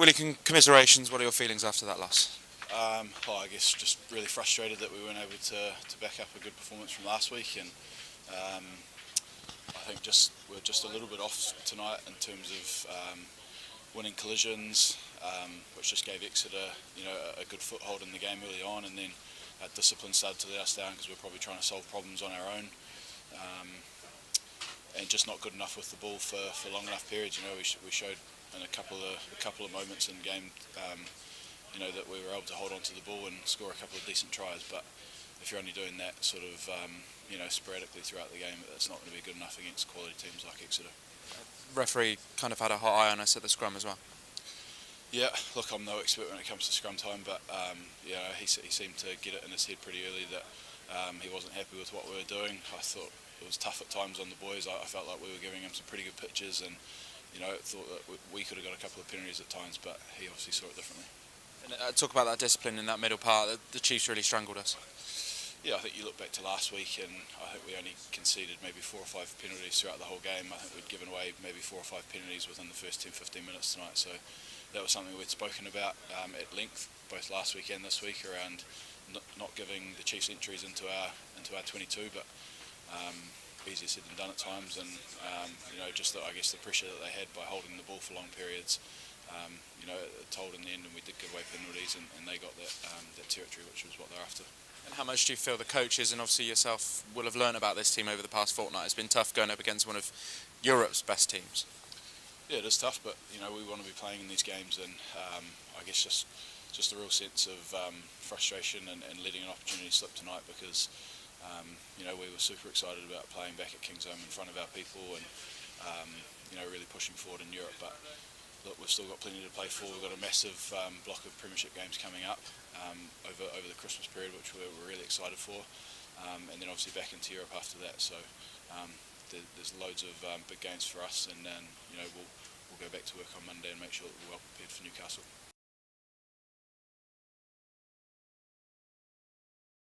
Willi, commiserations. What are your feelings after that loss? I guess just really frustrated that we weren't able to back up a good performance from last week, and I think we're just a little bit off tonight in terms of winning collisions, which just gave Exeter, a good foothold in the game early on, and then discipline started to let us down because we're probably trying to solve problems on our own, and just not good enough with the ball for long enough periods. We showed in a couple of moments in the game, that we were able to hold on to the ball and score a couple of decent tries, but if you're only doing that sort of sporadically throughout the game, that's not going to be good enough against quality teams like Exeter. Referee kind of had a hot eye on us at the scrum as well. Yeah, look, I'm no expert when it comes to scrum time, but he seemed to get it in his head pretty early that he wasn't happy with what we were doing. I thought it was tough at times on the boys. I felt like we were giving him some pretty good pitches, and thought that we could have got a couple of penalties at times, but he obviously saw it differently. And talk about that discipline in that middle part. The Chiefs really strangled us. Yeah, I think you look back to last week, and I think we only conceded maybe 4 or 5 penalties throughout the whole game. I think we'd given away maybe 4 or 5 penalties within the first 10-15 minutes tonight, so that was something we'd spoken about at length both last week and this week around not giving the Chiefs entries into our 22, but easier said than done at times, and just I guess the pressure that they had by holding the ball for long periods, it told in the end, and we did give away penalties, and they got that territory, which was what they're after. And how much do you feel the coaches and obviously yourself will have learned about this team over the past fortnight? It's been tough going up against one of Europe's best teams. Yeah, it is tough, but we want to be playing in these games, and I guess just a real sense of frustration and letting an opportunity slip tonight, because we were super excited about playing back at Kingsholm in front of our people, and really pushing forward in Europe. But look, we've still got plenty to play for. We've got a massive block of premiership games coming up over the Christmas period, which we're really excited for, and then obviously back into Europe after that. So there's loads of big games for us, and then we'll go back to work on Monday and make sure that we're well prepared for Newcastle.